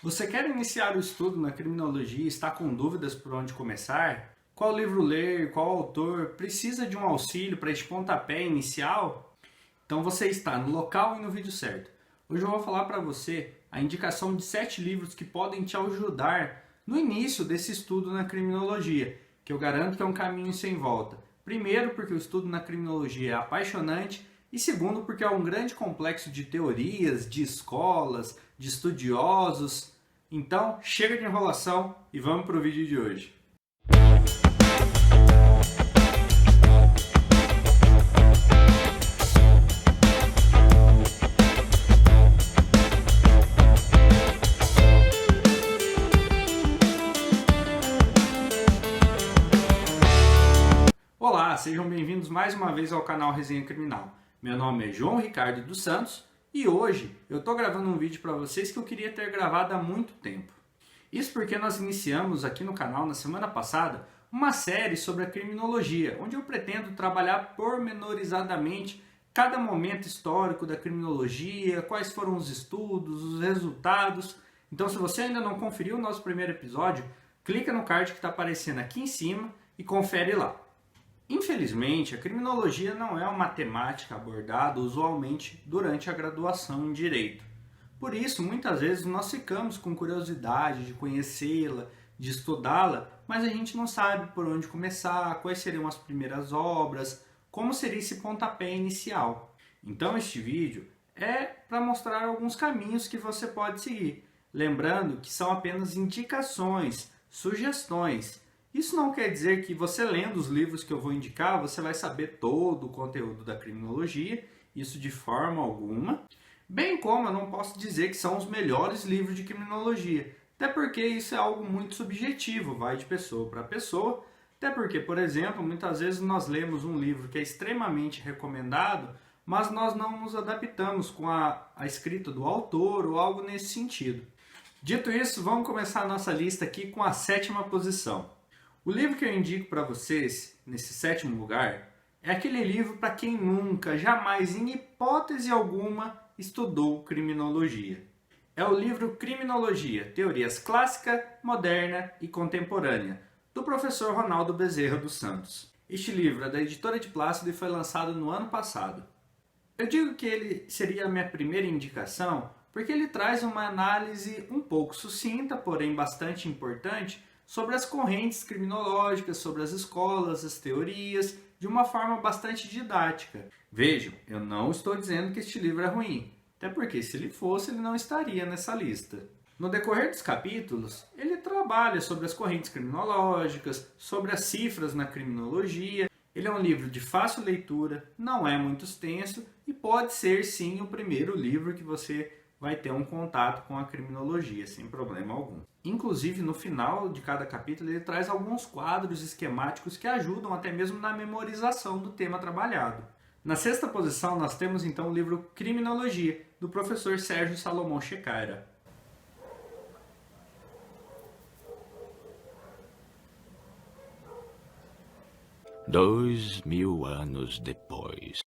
Você quer iniciar o estudo na criminologia e está com dúvidas por onde começar? Qual livro ler? Qual autor? Precisa de um auxílio para este pontapé inicial? Então você está no local e no vídeo certo. Hoje eu vou falar para você a indicação de 7 livros que podem te ajudar no início desse estudo na criminologia, que eu garanto que é um caminho sem volta. Primeiro, porque o estudo na criminologia é apaixonante, e segundo, porque é um grande complexo de teorias, de escolas, de estudiosos. Então, chega de enrolação e vamos para o vídeo de hoje. Olá, sejam bem-vindos mais uma vez ao canal Resenha Criminal. Meu nome é João Ricardo dos Santos e hoje eu estou gravando um vídeo para vocês que eu queria ter gravado há muito tempo. Isso porque nós iniciamos aqui no canal na semana passada uma série sobre a criminologia, onde eu pretendo trabalhar pormenorizadamente cada momento histórico da criminologia, quais foram os estudos, os resultados. Então, se você ainda não conferiu o nosso primeiro episódio, clica no card que está aparecendo aqui em cima e confere lá. Infelizmente, a criminologia não é uma temática abordada usualmente durante a graduação em Direito. Por isso, muitas vezes nós ficamos com curiosidade de conhecê-la, de estudá-la, mas a gente não sabe por onde começar, quais seriam as primeiras obras, como seria esse pontapé inicial. Então este vídeo é para mostrar alguns caminhos que você pode seguir, lembrando que são apenas indicações, sugestões. Isso não quer dizer que você lendo os livros que eu vou indicar, você vai saber todo o conteúdo da criminologia, isso de forma alguma. Bem como eu não posso dizer que são os melhores livros de criminologia, até porque isso é algo muito subjetivo, vai de pessoa para pessoa. Até porque, por exemplo, muitas vezes nós lemos um livro que é extremamente recomendado, mas nós não nos adaptamos com a escrita do autor ou algo nesse sentido. Dito isso, vamos começar a nossa lista aqui com a 7ª posição. O livro que eu indico para vocês, nesse 7º lugar, é aquele livro para quem nunca, jamais, em hipótese alguma, estudou criminologia. É o livro Criminologia, Teorias Clássica, Moderna e Contemporânea, do professor Ronaldo Bezerra dos Santos. Este livro é da editora de Plácido e foi lançado no ano passado. Eu digo que ele seria a minha primeira indicação porque ele traz uma análise um pouco sucinta, porém bastante importante, sobre as correntes criminológicas, sobre as escolas, as teorias, de uma forma bastante didática. Vejam, eu não estou dizendo que este livro é ruim, até porque se ele fosse, ele não estaria nessa lista. No decorrer dos capítulos, ele trabalha sobre as correntes criminológicas, sobre as cifras na criminologia. Ele é um livro de fácil leitura, não é muito extenso e pode ser sim o primeiro livro que você vai ter um contato com a criminologia, sem problema algum. Inclusive, no final de cada capítulo, ele traz alguns quadros esquemáticos que ajudam até mesmo na memorização do tema trabalhado. Na 6ª posição, nós temos então o livro Criminologia, do professor Sérgio Salomão Checara. Dois mil anos depois.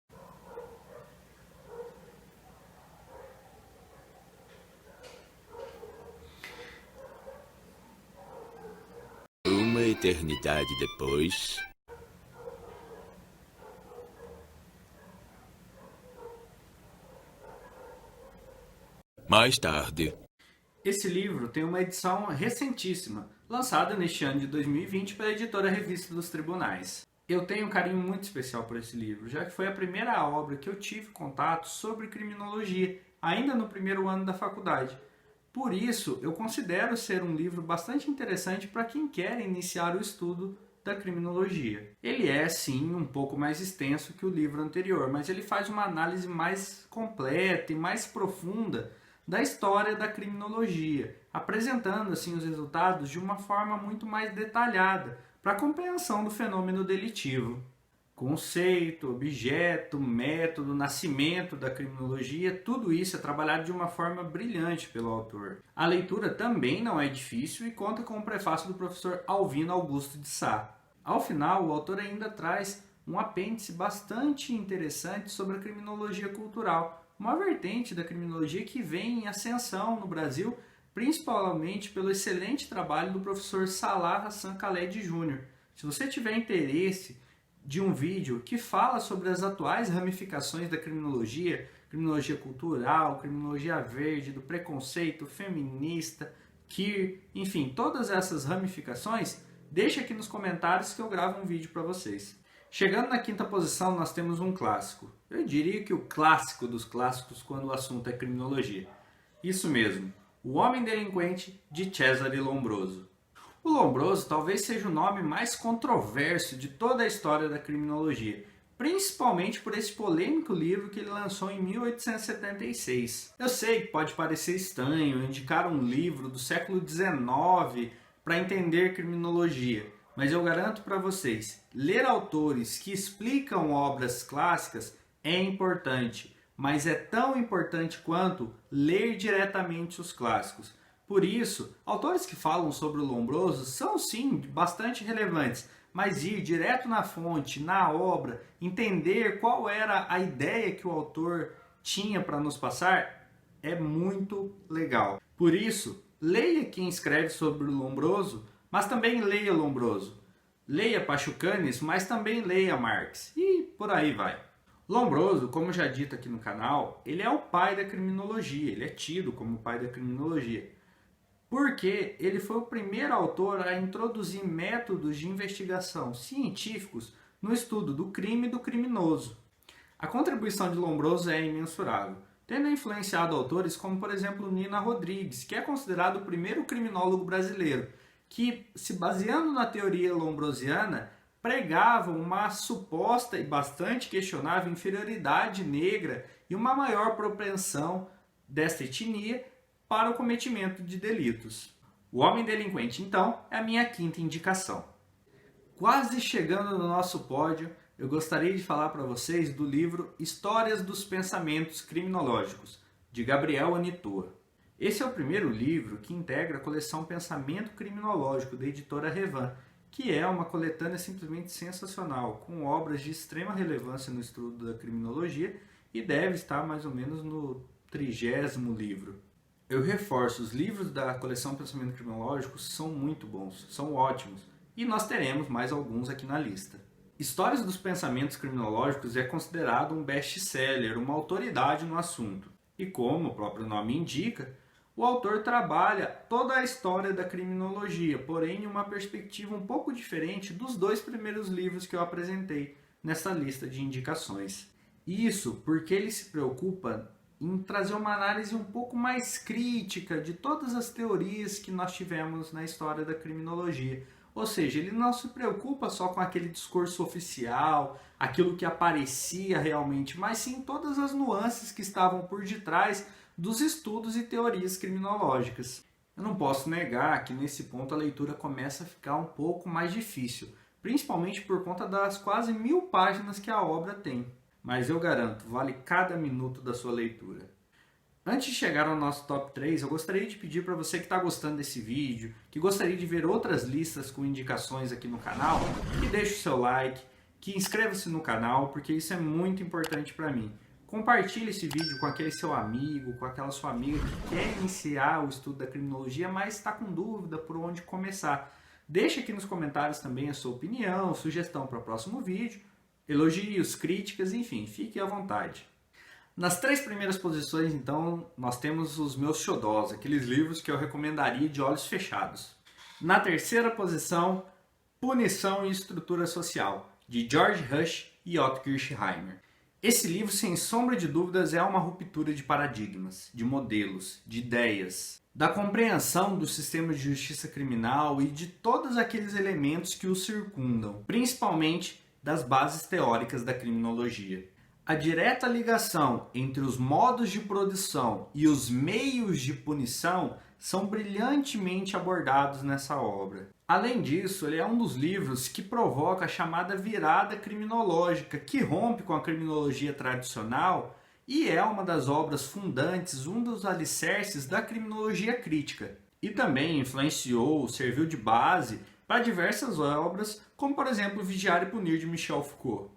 Uma eternidade depois. Mais tarde. Esse livro tem uma edição recentíssima, lançada neste ano de 2020 pela editora Revista dos Tribunais. Eu tenho um carinho muito especial por esse livro, já que foi a primeira obra que eu tive contato sobre criminologia, ainda no primeiro ano da faculdade. Por isso, eu considero ser um livro bastante interessante para quem quer iniciar o estudo da criminologia. Ele é, sim, um pouco mais extenso que o livro anterior, mas ele faz uma análise mais completa e mais profunda da história da criminologia, apresentando assim os resultados de uma forma muito mais detalhada para a compreensão do fenômeno delitivo. Conceito, objeto, método, nascimento da criminologia, tudo isso é trabalhado de uma forma brilhante pelo autor. A leitura também não é difícil e conta com o prefácio do professor Alvino Augusto de Sá. Ao final, o autor ainda traz um apêndice bastante interessante sobre a criminologia cultural, uma vertente da criminologia que vem em ascensão no Brasil principalmente pelo excelente trabalho do professor Salah Hassan Khaled Jr. Se você tiver interesse de um vídeo que fala sobre as atuais ramificações da criminologia, criminologia cultural, criminologia verde, do preconceito, feminista, queer, enfim, todas essas ramificações, deixa aqui nos comentários que eu gravo um vídeo para vocês. Chegando na quinta posição, nós temos um clássico. Eu diria que o clássico dos clássicos quando o assunto é criminologia. Isso mesmo, O Homem Delinquente, de Cesare Lombroso. O Lombroso talvez seja o nome mais controverso de toda a história da criminologia, principalmente por esse polêmico livro que ele lançou em 1876. Eu sei que pode parecer estranho indicar um livro do século XIX para entender criminologia, mas eu garanto para vocês, ler autores que explicam obras clássicas é importante, mas é tão importante quanto ler diretamente os clássicos. Por isso, autores que falam sobre o Lombroso são sim bastante relevantes, mas ir direto na fonte, na obra, entender qual era a ideia que o autor tinha para nos passar, é muito legal. Por isso, leia quem escreve sobre o Lombroso, mas também leia Lombroso. Leia Pachucanes, mas também leia Marx. E por aí vai. Lombroso, como já dito aqui no canal, ele é o pai da criminologia, ele é tido como o pai da criminologia. Porque ele foi o primeiro autor a introduzir métodos de investigação científicos no estudo do crime e do criminoso. A contribuição de Lombroso é imensurável, tendo influenciado autores como, por exemplo, Nina Rodrigues, que é considerado o primeiro criminólogo brasileiro, que, se baseando na teoria lombrosiana, pregava uma suposta e bastante questionável inferioridade negra e uma maior propensão desta etnia para o cometimento de delitos. O Homem Delinquente, então, é a minha quinta indicação. Quase chegando no nosso pódio, eu gostaria de falar para vocês do livro Histórias dos Pensamentos Criminológicos, de Gabriel Anitoa. Esse é o primeiro livro que integra a coleção Pensamento Criminológico, da editora Revan, que é uma coletânea simplesmente sensacional, com obras de extrema relevância no estudo da criminologia e deve estar mais ou menos no 30º livro. Eu reforço, os livros da coleção Pensamento Criminológico são muito bons, são ótimos, e nós teremos mais alguns aqui na lista. Histórias dos Pensamentos Criminológicos é considerado um best-seller, uma autoridade no assunto. E como o próprio nome indica, o autor trabalha toda a história da criminologia, porém em uma perspectiva um pouco diferente dos dois primeiros livros que eu apresentei nessa lista de indicações. Isso porque ele se preocupa em trazer uma análise um pouco mais crítica de todas as teorias que nós tivemos na história da criminologia. Ou seja, ele não se preocupa só com aquele discurso oficial, aquilo que aparecia realmente, mas sim todas as nuances que estavam por detrás dos estudos e teorias criminológicas. Eu não posso negar que nesse ponto a leitura começa a ficar um pouco mais difícil, principalmente por conta das quase 1000 páginas que a obra tem. Mas eu garanto, vale cada minuto da sua leitura. Antes de chegar ao nosso top 3, eu gostaria de pedir para você que está gostando desse vídeo, que gostaria de ver outras listas com indicações aqui no canal, que deixe o seu like, que inscreva-se no canal, porque isso é muito importante para mim. Compartilhe esse vídeo com aquele seu amigo, com aquela sua amiga que quer iniciar o estudo da criminologia, mas está com dúvida por onde começar. Deixe aqui nos comentários também a sua opinião, sugestão para o próximo vídeo, elogios, críticas, enfim, fique à vontade. Nas 3 primeiras posições, então, nós temos os meus xodós, aqueles livros que eu recomendaria de olhos fechados. Na 3ª posição, Punição e Estrutura Social, de George Rush e Otto Kirchheimer. Esse livro, sem sombra de dúvidas, é uma ruptura de paradigmas, de modelos, de ideias, da compreensão do sistema de justiça criminal e de todos aqueles elementos que o circundam, principalmente das bases teóricas da criminologia. A direta ligação entre os modos de produção e os meios de punição são brilhantemente abordados nessa obra. Além disso, ele é um dos livros que provoca a chamada virada criminológica, que rompe com a criminologia tradicional e é uma das obras fundantes, um dos alicerces da criminologia crítica. E também influenciou, serviu de base para diversas obras, como por exemplo Vigiar e Punir, de Michel Foucault.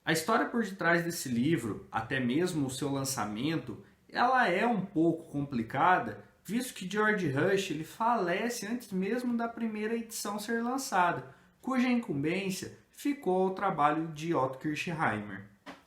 A história por detrás desse livro, até mesmo o seu lançamento, ela é um pouco complicada, visto que George Rush ele falece antes mesmo da primeira edição ser lançada, cuja incumbência ficou ao trabalho de Otto Kirchheimer.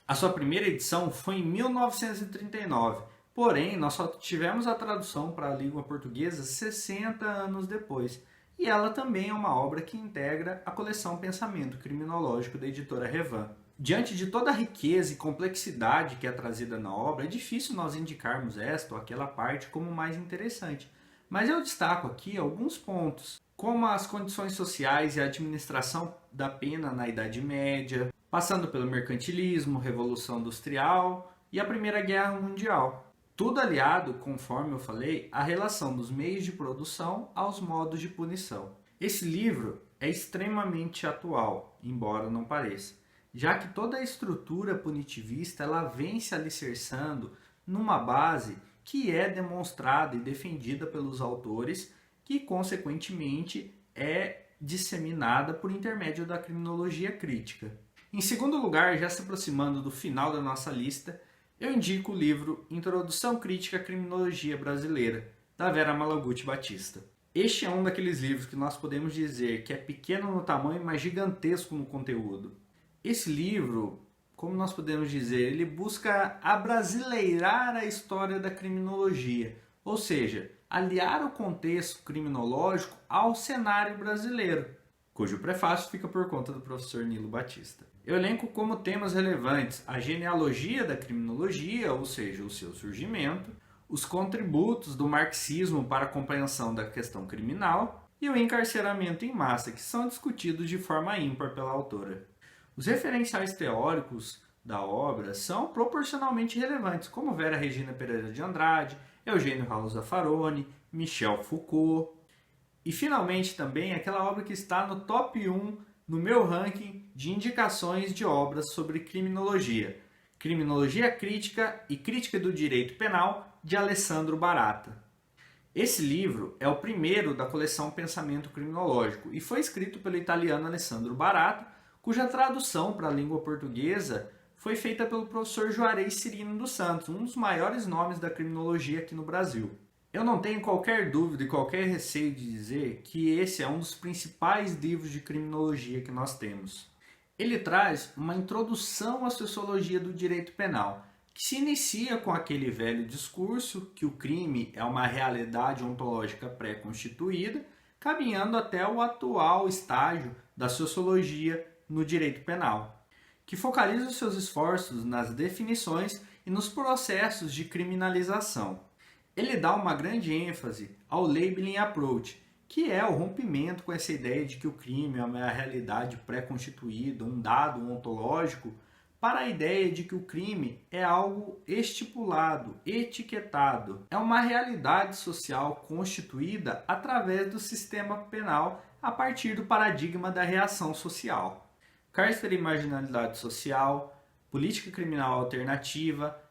A sua primeira edição foi em 1939, porém nós só tivemos a tradução para a língua portuguesa 60 anos depois, e ela também é uma obra que integra a coleção Pensamento Criminológico da editora Revan. Diante de toda a riqueza e complexidade que é trazida na obra, é difícil nós indicarmos esta ou aquela parte como mais interessante, mas eu destaco aqui alguns pontos, como as condições sociais e a administração da pena na Idade Média, passando pelo mercantilismo, Revolução Industrial e a Primeira Guerra Mundial. Tudo aliado, conforme eu falei, à relação dos meios de produção aos modos de punição. Esse livro é extremamente atual, embora não pareça, já que toda a estrutura punitivista ela vem se alicerçando numa base que é demonstrada e defendida pelos autores, que consequentemente é disseminada por intermédio da criminologia crítica. Em segundo lugar, já se aproximando do final da nossa lista, eu indico o livro Introdução Crítica à Criminologia Brasileira, da Vera Malaguti Batista. Este é um daqueles livros que nós podemos dizer que é pequeno no tamanho, mas gigantesco no conteúdo. Esse livro, como nós podemos dizer, ele busca abrasileirar a história da criminologia, ou seja, aliar o contexto criminológico ao cenário brasileiro, cujo prefácio fica por conta do professor Nilo Batista. Eu elenco como temas relevantes a genealogia da criminologia, ou seja, o seu surgimento, os contributos do marxismo para a compreensão da questão criminal e o encarceramento em massa, que são discutidos de forma ímpar pela autora. Os referenciais teóricos da obra são proporcionalmente relevantes, como Vera Regina Pereira de Andrade, Eugênio Raul Zaffaroni, Michel Foucault. E finalmente também aquela obra que está no top 1 no meu ranking de indicações de obras sobre criminologia, Criminologia Crítica e Crítica do Direito Penal, de Alessandro Baratta. Esse livro é o primeiro da coleção Pensamento Criminológico e foi escrito pelo italiano Alessandro Baratta, cuja tradução para a língua portuguesa foi feita pelo professor Juarez Cirino dos Santos, um dos maiores nomes da criminologia aqui no Brasil. Eu não tenho qualquer dúvida e qualquer receio de dizer que esse é um dos principais livros de criminologia que nós temos. Ele traz uma introdução à sociologia do direito penal, que se inicia com aquele velho discurso que o crime é uma realidade ontológica pré-constituída, caminhando até o atual estágio da sociologia no direito penal, que focaliza os seus esforços nas definições e nos processos de criminalização. Ele dá uma grande ênfase ao labeling approach, que é o rompimento com essa ideia de que o crime é uma realidade pré-constituída, um dado ontológico, para a ideia de que o crime é algo estipulado, etiquetado. É uma realidade social constituída através do sistema penal a partir do paradigma da reação social. Cárcere e marginalidade social, política criminal alternativa,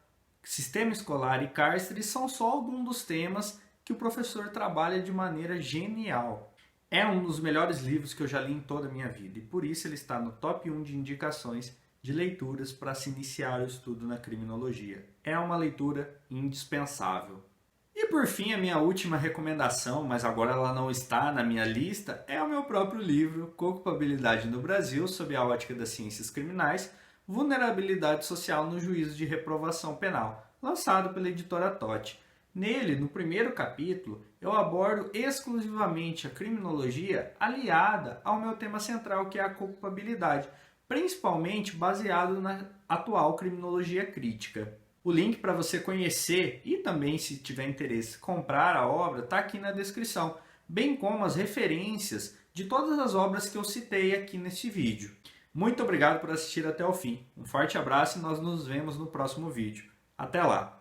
sistema escolar e cárcere são só alguns dos temas que o professor trabalha de maneira genial. É um dos melhores livros que eu já li em toda a minha vida e por isso ele está no top 1 de indicações de leituras para se iniciar o estudo na criminologia. É uma leitura indispensável. E por fim, a minha última recomendação, mas agora ela não está na minha lista, é o meu próprio livro, Co-Culpabilidade no Brasil, sob a ótica das ciências criminais, Vulnerabilidade Social no Juízo de Reprovação Penal, lançado pela editora Totti. Nele, no primeiro capítulo, eu abordo exclusivamente a criminologia aliada ao meu tema central, que é a culpabilidade, principalmente baseado na atual criminologia crítica. O link para você conhecer e também, se tiver interesse, comprar a obra está aqui na descrição, bem como as referências de todas as obras que eu citei aqui neste vídeo. Muito obrigado por assistir até o fim. Um forte abraço e nós nos vemos no próximo vídeo. Até lá!